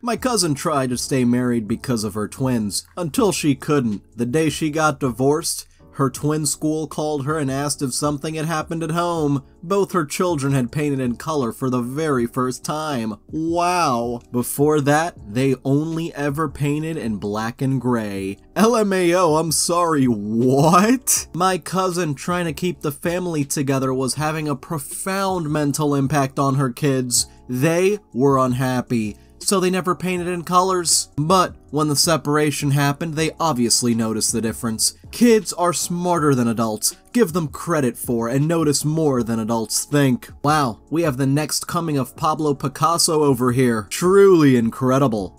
My cousin tried to stay married because of her twins, until she couldn't. The day she got divorced, her twin school called her and asked if something had happened at home. Both her children had painted in color for the very first time. Wow. Before that, they only ever painted in black and gray. LMAO, I'm sorry, what? My cousin trying to keep the family together was having a profound mental impact on her kids. They were unhappy, so they never painted in colors. But when the separation happened, they obviously noticed the difference. Kids are smarter than adults. Give them credit for and notice more than adults think. Wow, we have the next coming of Pablo Picasso over here. Truly incredible.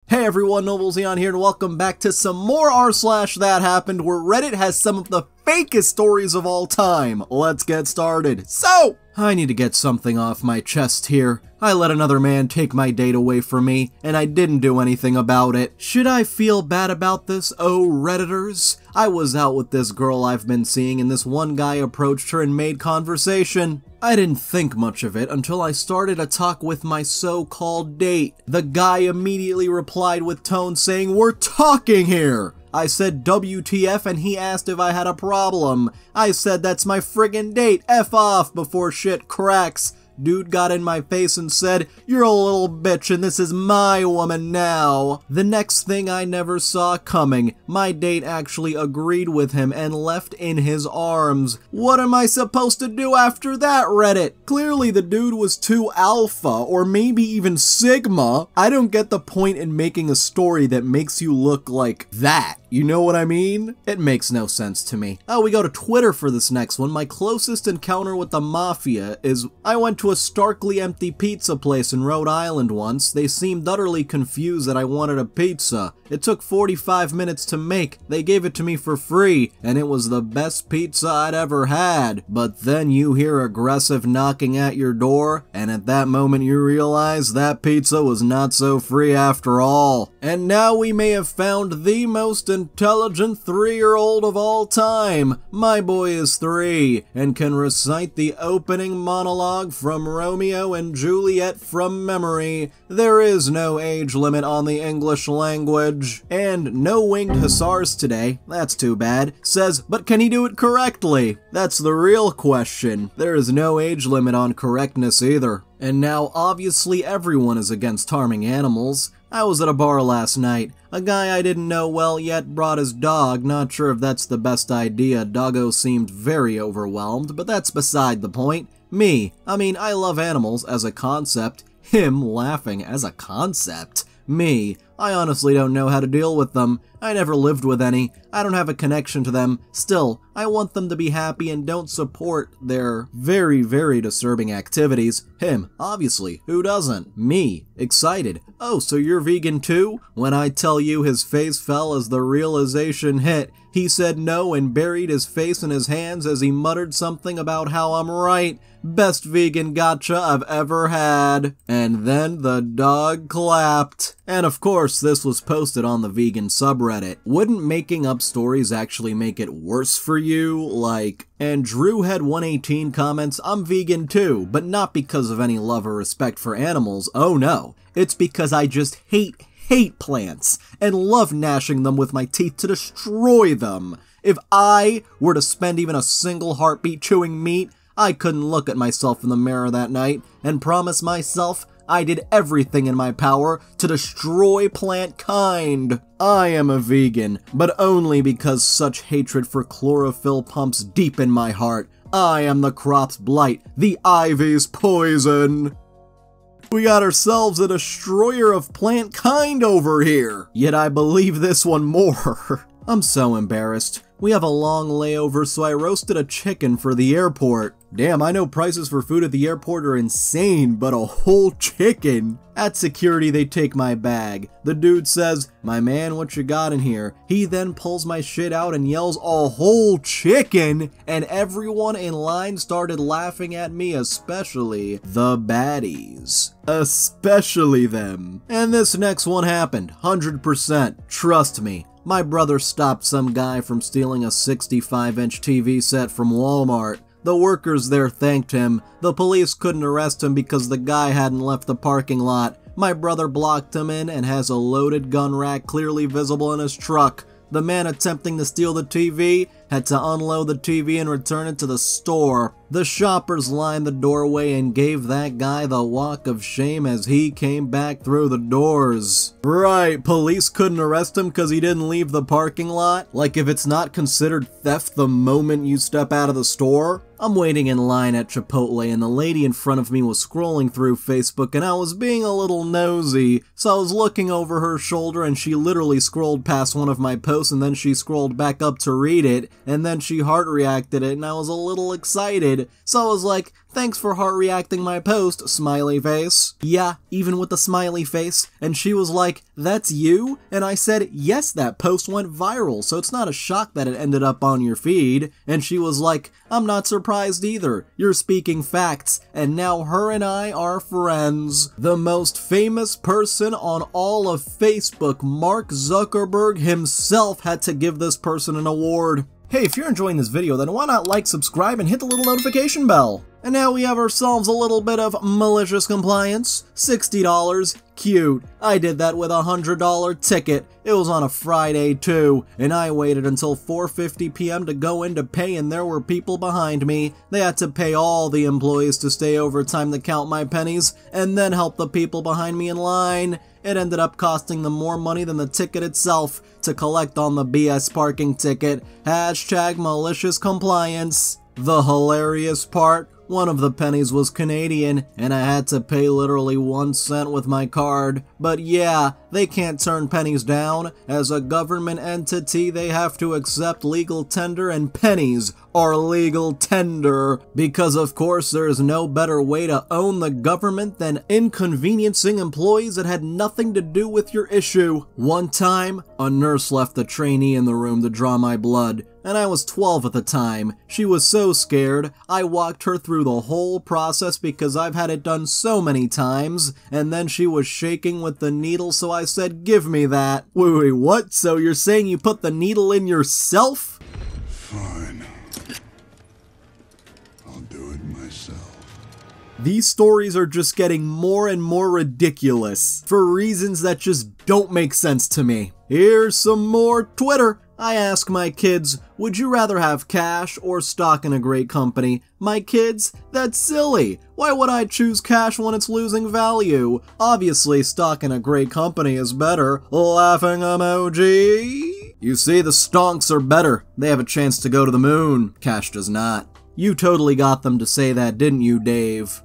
Hey everyone, Noble Xenon here, and welcome back to some more r/that happened, where Reddit has some of the fakest stories of all time. Let's get started. So, I need to get something off my chest here. I let another man take my date away from me, and I didn't do anything about it. Should I feel bad about this, oh Redditors? I was out with this girl I've been seeing, and this one guy approached her and made conversation. I didn't think much of it until I started a talk with my so-called date. The guy immediately replied with tone saying, "We're talking here!" I said WTF, and he asked if I had a problem. I said that's my friggin' date, F off before shit cracks. Dude got in my face and said, "You're a little bitch and this is my woman now." The next thing I never saw coming, my date actually agreed with him and left in his arms. What am I supposed to do after that, Reddit? Clearly the dude was too alpha, or maybe even sigma. I don't get the point in making a story that makes you look like that. You know what I mean? It makes no sense to me. Oh, we go to Twitter for this next one. My closest encounter with the mafia is I went to a starkly empty pizza place in Rhode Island once. They seemed utterly confused that I wanted a pizza. It took 45 minutes to make. They gave it to me for free, and it was the best pizza I'd ever had. But then you hear aggressive knocking at your door, and at that moment you realize that pizza was not so free after all. And now we may have found the most intelligent 3-year-old of all time. My boy is 3 and can recite the opening monologue from Romeo and Juliet from memory. There is no age limit on the English language. And no winged hussars today, that's too bad, says, but can he do it correctly? That's the real question. There is no age limit on correctness either. And now obviously everyone is against harming animals. I was at a bar last night. A guy I didn't know well yet brought his dog. Not sure if that's the best idea. Doggo seemed very overwhelmed, but that's beside the point. I love animals as a concept. Him laughing as a concept. I honestly don't know how to deal with them. I never lived with any. I don't have a connection to them. Still, I want them to be happy and don't support their very, very disturbing activities. Him, obviously. Who doesn't? Me, excited. Oh, so you're vegan too? When I tell you his face fell as the realization hit, he said no and buried his face in his hands as he muttered something about how I'm right. Best vegan gotcha I've ever had. And then the dog clapped. And of course, this was posted on the vegan subreddit. Wouldn't making up stories actually make it worse for you? And Drew had 118 comments, I'm vegan too, but not because of any love or respect for animals. Oh no, it's because I just hate plants and love gnashing them with my teeth to destroy them. If I were to spend even a single heartbeat chewing meat, I couldn't look at myself in the mirror that night and promise myself I did everything in my power to destroy plant kind. I am a vegan, but only because such hatred for chlorophyll pumps deep in my heart. I am the crop's blight, the ivy's poison. We got ourselves a destroyer of plant kind over here. Yet I believe this one more. I'm so embarrassed. We have a long layover, so I roasted a chicken for the airport. Damn, I know prices for food at the airport are insane, but a whole chicken? At security, they take my bag. The dude says, "My man, what you got in here?" He then pulls my shit out and yells, "A whole chicken!" And everyone in line started laughing at me, especially the baddies. Especially them. And this next one happened, 100%. Trust me. My brother stopped some guy from stealing a 65-inch TV set from Walmart. The workers there thanked him. The police couldn't arrest him because the guy hadn't left the parking lot. My brother blocked him in and has a loaded gun rack clearly visible in his truck. The man attempting to steal the TV had to unload the TV and return it to the store. The shoppers lined the doorway and gave that guy the walk of shame as he came back through the doors. Right, police couldn't arrest him because he didn't leave the parking lot? Like if it's not considered theft the moment you step out of the store? I'm waiting in line at Chipotle and the lady in front of me was scrolling through Facebook and I was being a little nosy, so I was looking over her shoulder and she literally scrolled past one of my posts and then she scrolled back up to read it and then she heart reacted it and I was a little excited, so I was like, thanks for heart reacting my post, smiley face. Yeah, even with the smiley face. And she was like, that's you? And I said, yes, that post went viral, so it's not a shock that it ended up on your feed. And she was like, I'm not surprised either. You're speaking facts. And now her and I are friends. The most famous person on all of Facebook, Mark Zuckerberg himself, had to give this person an award. Hey, if you're enjoying this video, then why not like, subscribe, and hit the little notification bell? And now we have ourselves a little bit of malicious compliance. $60. Cute. I did that with a $100 ticket. It was on a Friday too, and I waited until 4:50 p.m. to go in to pay and there were people behind me. They had to pay all the employees to stay overtime to count my pennies, and then help the people behind me in line. It ended up costing them more money than the ticket itself to collect on the BS parking ticket. Hashtag malicious compliance. The hilarious part, one of the pennies was Canadian, and I had to pay literally 1 cent with my card. But yeah, they can't turn pennies down. As a government entity, they have to accept legal tender, and pennies are legal tender. Because of course, there is no better way to own the government than inconveniencing employees that had nothing to do with your issue. One time, a nurse left a trainee in the room to draw my blood. And I was 12 at the time. She was so scared, I walked her through the whole process because I've had it done so many times, and then she was shaking with the needle, so I said, give me that. Wait, what? So you're saying you put the needle in yourself? Fine. I'll do it myself. These stories are just getting more and more ridiculous, for reasons that just don't make sense to me. Here's some more Twitter. I ask my kids, would you rather have cash or stock in a great company? My kids, that's silly. Why would I choose cash when it's losing value? Obviously, stock in a great company is better. Laughing emoji. You see, the stonks are better. They have a chance to go to the moon. Cash does not. You totally got them to say that, didn't you, Dave?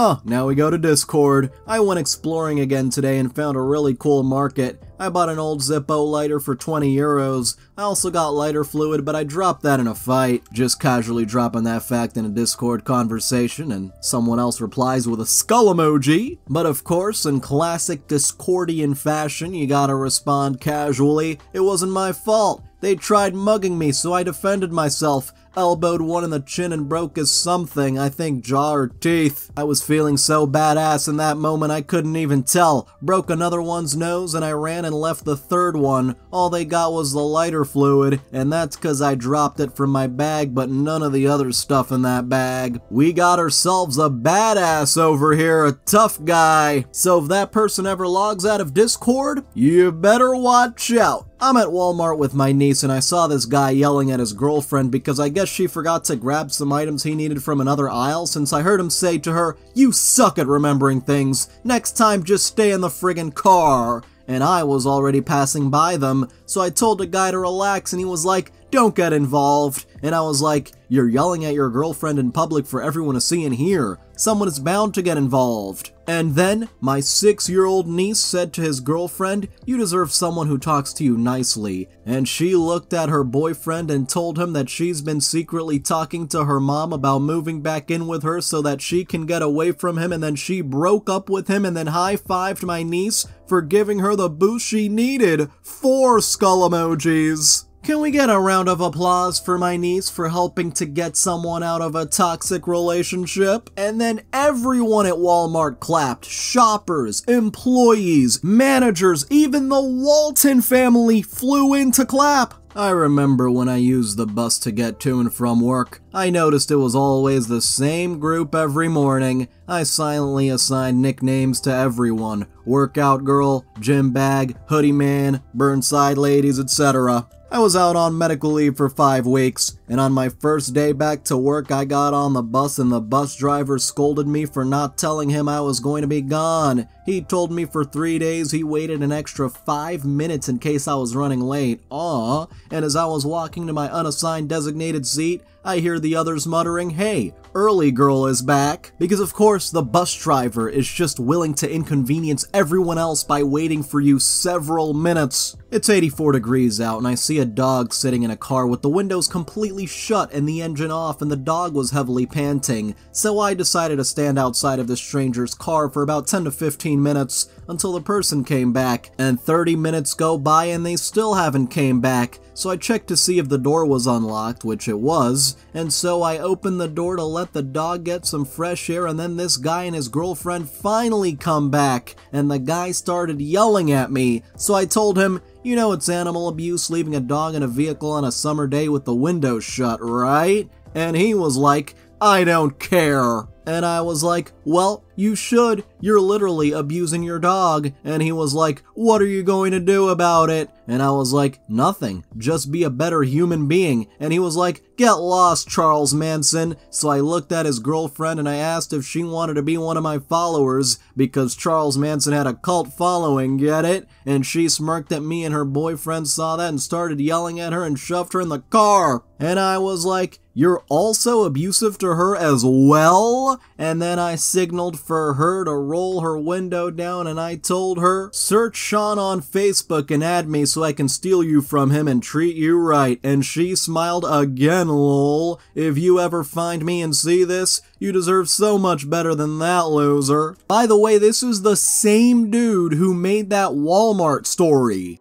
Oh, now we go to Discord. I went exploring again today and found a really cool market. I bought an old Zippo lighter for 20 euros. I also got lighter fluid, but I dropped that in a fight. Just casually dropping that fact in a Discord conversation, and someone else replies with a skull emoji. But of course, in classic Discordian fashion, you gotta respond casually. It wasn't my fault. They tried mugging me, so I defended myself. Elbowed one in the chin and broke his something, I think jaw or teeth. I was feeling so badass in that moment I couldn't even tell. Broke another one's nose and I ran and left the third one. All they got was the lighter fluid, and that's cause I dropped it from my bag but none of the other stuff in that bag. We got ourselves a badass over here, a tough guy. So if that person ever logs out of Discord, you better watch out. I'm at Walmart with my niece and I saw this guy yelling at his girlfriend because I guess she forgot to grab some items he needed from another aisle, since I heard him say to her, "You suck at remembering things. Next time just stay in the friggin' car." And I was already passing by them, so I told the guy to relax and he was like, "Don't get involved." And I was like, "You're yelling at your girlfriend in public for everyone to see and hear. Someone is bound to get involved." And then, my 6-year-old niece said to his girlfriend, "You deserve someone who talks to you nicely." And she looked at her boyfriend and told him that she's been secretly talking to her mom about moving back in with her so that she can get away from him, and then she broke up with him and then high-fived my niece for giving her the boost she needed. 4 skull emojis. Can we get a round of applause for my niece for helping to get someone out of a toxic relationship? And then everyone at Walmart clapped. Shoppers, employees, managers, even the Walton family flew in to clap. I remember when I used the bus to get to and from work, I noticed it was always the same group every morning. I silently assigned nicknames to everyone: workout girl, gym bag, hoodie man, Burnside ladies, etc. I was out on medical leave for 5 weeks, and on my first day back to work I got on the bus and the bus driver scolded me for not telling him I was going to be gone. He told me for 3 days he waited an extra 5 minutes in case I was running late. Aww. And as I was walking to my unassigned designated seat, I hear the others muttering, "Hey, early girl is back." Because of course the bus driver is just willing to inconvenience everyone else by waiting for you several minutes. It's 84 degrees out and I see a dog sitting in a car with the windows completely shut and the engine off, and the dog was heavily panting. So I decided to stand outside of the stranger's car for about 10 to 15 minutes until the person came back, and 30 minutes go by and they still haven't came back. So I checked to see if the door was unlocked, which it was, and so I opened the door to let the dog get some fresh air, and then this guy and his girlfriend finally come back, and the guy started yelling at me. So I told him, "You know it's animal abuse leaving a dog in a vehicle on a summer day with the window shut, right?" And he was like, "I don't care." And I was like, "Well, you should. You're literally abusing your dog." And he was like, "What are you going to do about it?" And I was like, "Nothing. Just be a better human being." And he was like, "Get lost, Charles Manson." So I looked at his girlfriend and I asked if she wanted to be one of my followers, because Charles Manson had a cult following, get it? And she smirked at me, and her boyfriend saw that and started yelling at her and shoved her in the car. And I was like, "You're also abusive to her as well?" And then I signaled for her to roll her window down, and I told her, "Search Sean on Facebook and add me so I can steal you from him and treat you right." And she smiled again, lol. "If you ever find me and see this, you deserve so much better than that, loser." By the way, this is the same dude who made that Walmart story.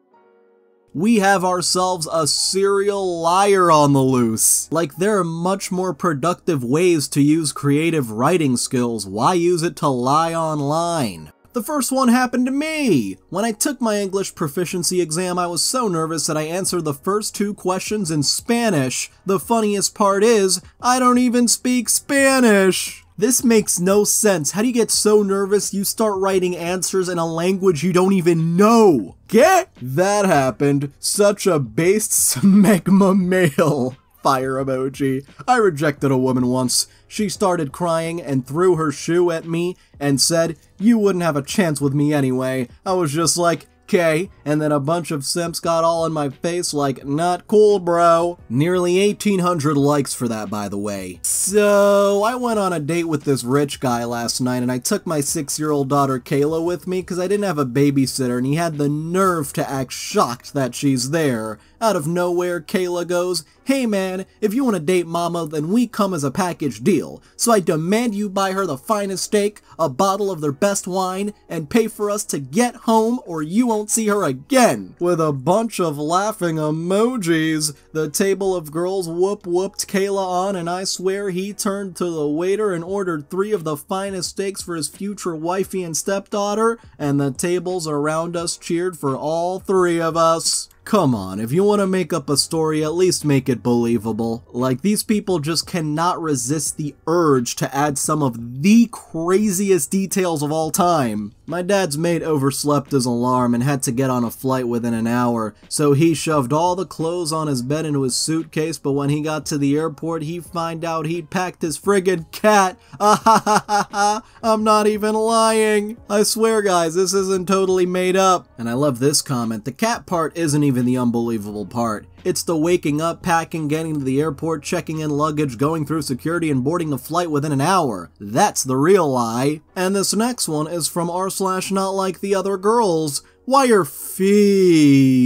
We have ourselves a serial liar on the loose. Like, there are much more productive ways to use creative writing skills. Why use it to lie online? The first one happened to me! When I took my English proficiency exam, I was so nervous that I answered the first 2 questions in Spanish. The funniest part is, I don't even speak Spanish! This makes no sense. How do you get so nervous you start writing answers in a language you don't even know? Get? That happened. Such a based smegma male. Fire emoji. I rejected a woman once. She started crying and threw her shoe at me and said, "You wouldn't have a chance with me anyway." I was just like, "Okay," and then a bunch of simps got all in my face like, "Not cool, bro." Nearly 1,800 likes for that, by the way. So, I went on a date with this rich guy last night, and I took my 6-year-old daughter Kayla with me because I didn't have a babysitter, and he had the nerve to act shocked that she's there. Out of nowhere, Kayla goes, "Hey man, if you want to date mama, then we come as a package deal. So I demand you buy her the finest steak, a bottle of their best wine, and pay for us to get home or you won't see her again." With a bunch of laughing emojis, the table of girls whooped Kayla on, and I swear he turned to the waiter and ordered 3 of the finest steaks for his future wifey and stepdaughter, and the tables around us cheered for all 3 of us. Come on, if you want to make up a story, at least make it believable. Like, these people just cannot resist the urge to add some of the craziest details of all time. My dad's mate overslept his alarm and had to get on a flight within an hour, so he shoved all the clothes on his bed into his suitcase, but when he got to the airport, he found out he'd packed his friggin' cat. Ah ha ha ha ha, I'm not even lying. I swear guys, this isn't totally made up. And I love this comment, the cat part isn't even the unbelievable part. It's the waking up, packing, getting to the airport, checking in luggage, going through security, and boarding the flight within an hour. That's the real lie. And this next one is from r/not like the other girls. Why are females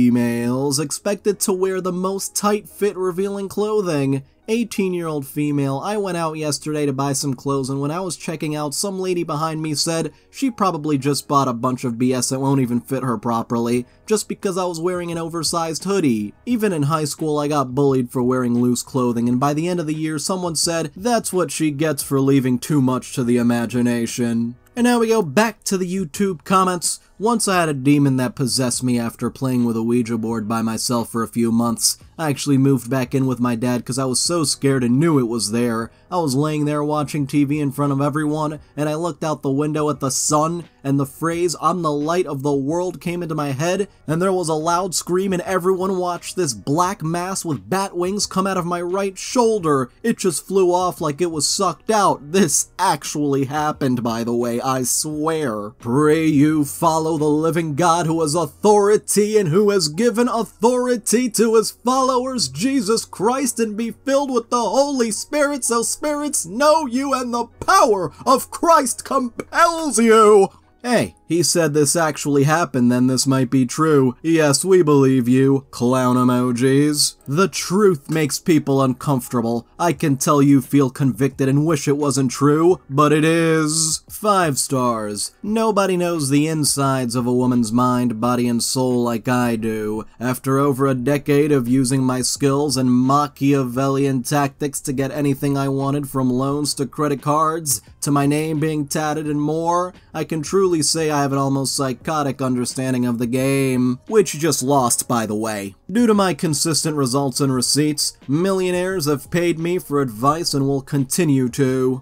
expected to wear the most tight fit revealing clothing? 18-year-old female, I went out yesterday to buy some clothes, and when I was checking out, some lady behind me said she probably just bought a bunch of BS that won't even fit her properly, just because I was wearing an oversized hoodie. Even in high school, I got bullied for wearing loose clothing, and by the end of the year, someone said, "That's what she gets for leaving too much to the imagination." And now we go back to the YouTube comments. Once I had a demon that possessed me after playing with a Ouija board by myself for a few months. I actually moved back in with my dad because I was so scared and knew it was there. I was laying there watching TV in front of everyone, and I looked out the window at the sun, and the phrase, "I'm the light of the world," came into my head, and there was a loud scream, and everyone watched this black mass with bat wings come out of my right shoulder. It just flew off like it was sucked out. This actually happened, by the way, I swear. Pray you follow the living God who has authority and who has given authority to his followers, Jesus Christ, and be filled with the Holy Spirit so spirits know you and the power of Christ compels you. Hey, he said this actually happened, then this might be true. Yes, we believe you. Clown emojis. The truth makes people uncomfortable. I can tell you feel convicted and wish it wasn't true, but it is. 5 stars. Nobody knows the insides of a woman's mind, body, and soul like I do. After over a decade of using my skills and Machiavellian tactics to get anything I wanted, from loans to credit cards, to my name being tatted and more, I can truly say I have an almost psychotic understanding of the game, which you just lost, by the way. Due to my consistent results and receipts, millionaires have paid me for advice and will continue to.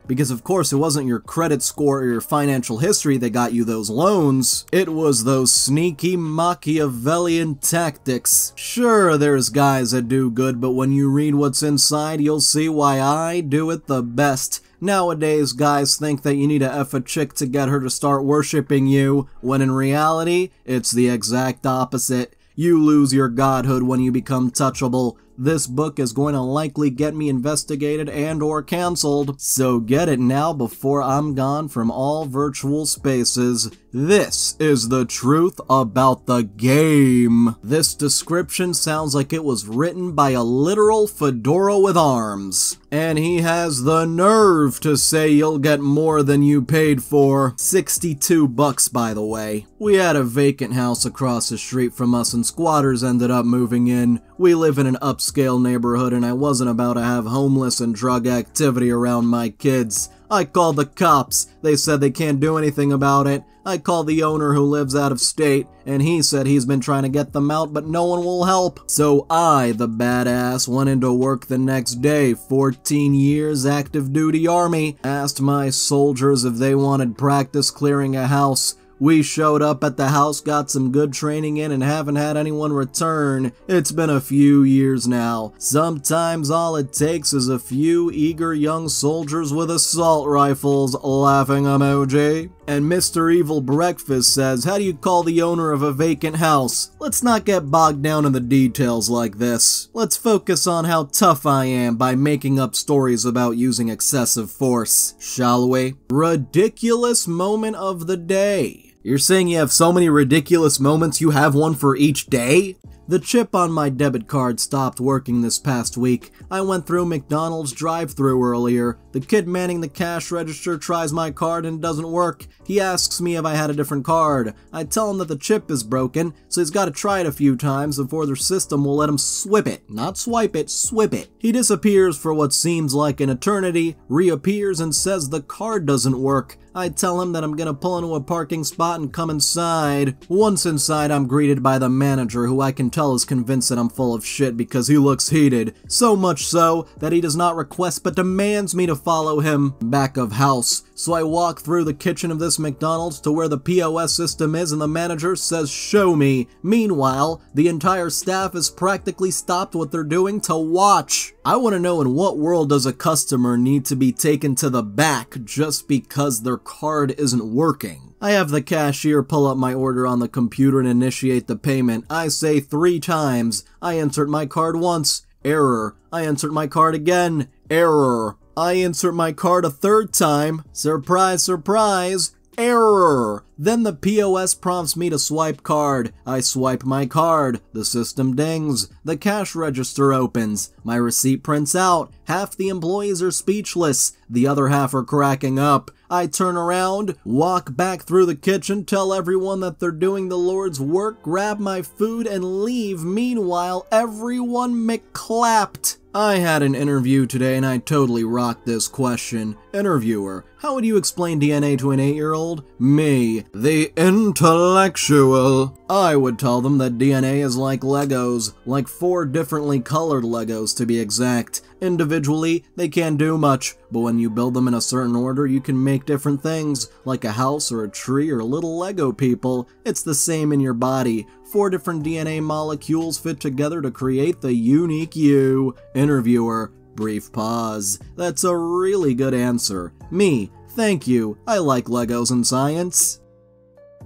Because of course it wasn't your credit score or your financial history that got you those loans, it was those sneaky Machiavellian tactics. Sure, there's guys that do good, but when you read what's inside, you'll see why I do it the best. Nowadays, guys think that you need to F a chick to get her to start worshipping you, when in reality, it's the exact opposite. You lose your godhood when you become touchable. This book is going to likely get me investigated and or cancelled, so get it now before I'm gone from all virtual spaces. This is the truth about the game. This description sounds like it was written by a literal fedora with arms. And he has the nerve to say you'll get more than you paid for. 62 bucks, by the way. We had a vacant house across the street from us and squatters ended up moving in. We live in an upscale neighborhood and I wasn't about to have homeless and drug activity around my kids. I called the cops. They said they can't do anything about it. I called the owner who lives out of state, and he said he's been trying to get them out, but no one will help. So I, the badass, went into work the next day, 14 years active duty army, asked my soldiers if they wanted practice clearing a house. We showed up at the house, got some good training in, and haven't had anyone return. It's been a few years now. Sometimes all it takes is a few eager young soldiers with assault rifles, laughing emoji. And Mr. Evil Breakfast says, how do you call the owner of a vacant house? Let's not get bogged down in the details like this. Let's focus on how tough I am by making up stories about using excessive force, shall we? Ridiculous moment of the day. You're saying you have so many ridiculous moments you have one for each day? The chip on my debit card stopped working this past week. I went through McDonald's drive-thru earlier. The kid manning the cash register tries my card and it doesn't work. He asks me if I had a different card. I tell him that the chip is broken, so he's got to try it a few times before their system will let him swip it. Not swipe it, swip it. He disappears for what seems like an eternity, reappears and says the card doesn't work. I tell him that I'm gonna pull into a parking spot and come inside. Once inside, I'm greeted by the manager, who I can tell is convinced that I'm full of shit because he looks heated. So much so that he does not request but demands me to follow him back of house. So I walk through the kitchen of this McDonald's to where the POS system is and the manager says, show me. Meanwhile, the entire staff has practically stopped what they're doing to watch. I want to know, in what world does a customer need to be taken to the back just because their card isn't working? I have the cashier pull up my order on the computer and initiate the payment. I say 3 times. I insert my card once. Error. I insert my card again. Error. I insert my card a 3rd time. Surprise, surprise. Error. Then the POS prompts me to swipe card. I swipe my card. The system dings. The cash register opens. My receipt prints out. Half the employees are speechless. The other half are cracking up. I turn around, walk back through the kitchen, tell everyone that they're doing the Lord's work, grab my food, and leave. Meanwhile, everyone McClapped. I had an interview today and I totally rocked this question. Interviewer: how would you explain DNA to an 8-year-old? Me, the intellectual. I would tell them that DNA is like Legos, like 4 differently colored Legos to be exact. Individually, they can't do much, but when you build them in a certain order, you can make different things, like a house or a tree or little Lego people. It's the same in your body. 4 different DNA molecules fit together to create the unique you. Interviewer: brief pause. That's a really good answer. Me: thank you. I like Legos and science.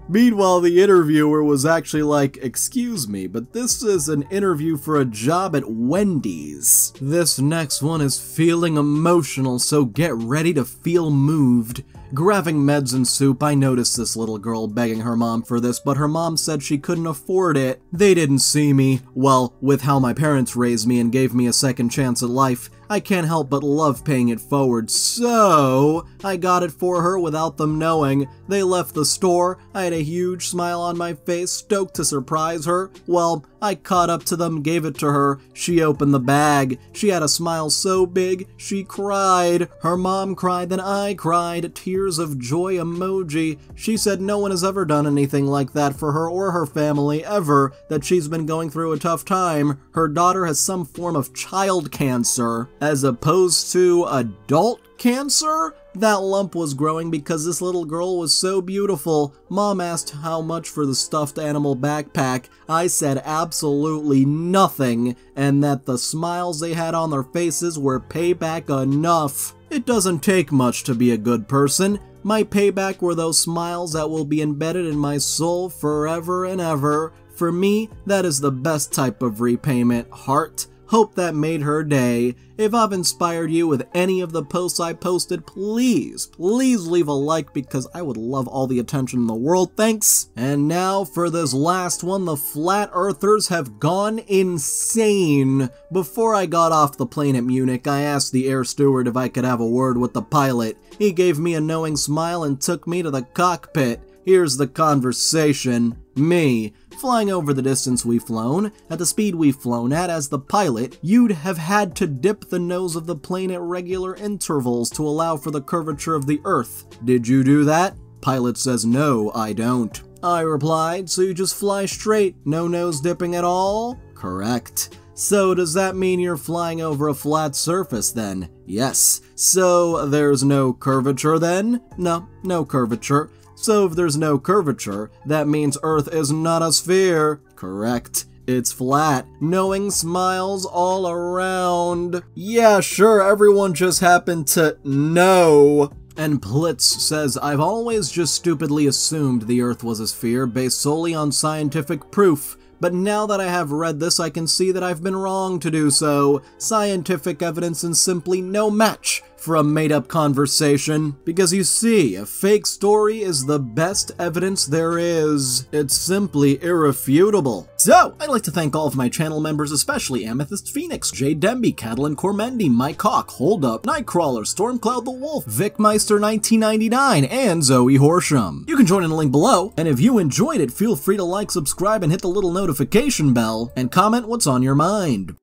Meanwhile, the interviewer was actually like, excuse me, but this is an interview for a job at Wendy's. This next one is feeling emotional, so get ready to feel moved. Grabbing meds and soup, I noticed this little girl begging her mom for this, but her mom said she couldn't afford it. They didn't see me. Well, with how my parents raised me and gave me a second chance at life, I can't help but love paying it forward, so I got it for her without them knowing. They left the store, I had a huge smile on my face, stoked to surprise her. Well, I caught up to them, gave it to her. She opened the bag. She had a smile so big, she cried. Her mom cried, then I cried. Tears of joy emoji. She said no one has ever done anything like that for her or her family ever, that she's been going through a tough time. Her daughter has some form of child cancer, as opposed to adult cancer? That lump was growing because this little girl was so beautiful. Mom asked how much for the stuffed animal backpack. I said absolutely nothing, and that the smiles they had on their faces were payback enough. It doesn't take much to be a good person. My payback were those smiles that will be embedded in my soul forever and ever. For me, that is the best type of repayment. Heart. Hope that made her day. If I've inspired you with any of the posts I posted, please leave a like because I would love all the attention in the world, thanks. And now for this last one, the flat earthers have gone insane. Before I got off the plane at Munich, I asked the air steward if I could have a word with the pilot. He gave me a knowing smile and took me to the cockpit. Here's the conversation. Me: flying over the distance we've flown, at the speed we've flown at, as the pilot, you'd have had to dip the nose of the plane at regular intervals to allow for the curvature of the Earth. Did you do that? Pilot says, no, I don't. I replied, so you just fly straight, no nose dipping at all? Correct. So does that mean you're flying over a flat surface then? Yes. So there's no curvature then? No, no curvature. So if there's no curvature, that means Earth is not a sphere. Correct. It's flat. Knowing smiles all around. Yeah, sure, everyone just happened to know. And Plitz says, I've always just stupidly assumed the Earth was a sphere based solely on scientific proof. But now that I have read this, I can see that I've been wrong to do so. Scientific evidence is simply no match for a made-up conversation. Because you see, a fake story is the best evidence there is. It's simply irrefutable. So, I'd like to thank all of my channel members, especially Amethyst Phoenix, Jade Demby, Catalan Cormendi, Mike Hawk, Hold Up, Nightcrawler, Stormcloud the Wolf, Vicmeister 1999, and Zoe Horsham. You can join in the link below, and if you enjoyed it, feel free to like, subscribe, and hit the little notification bell, and comment what's on your mind.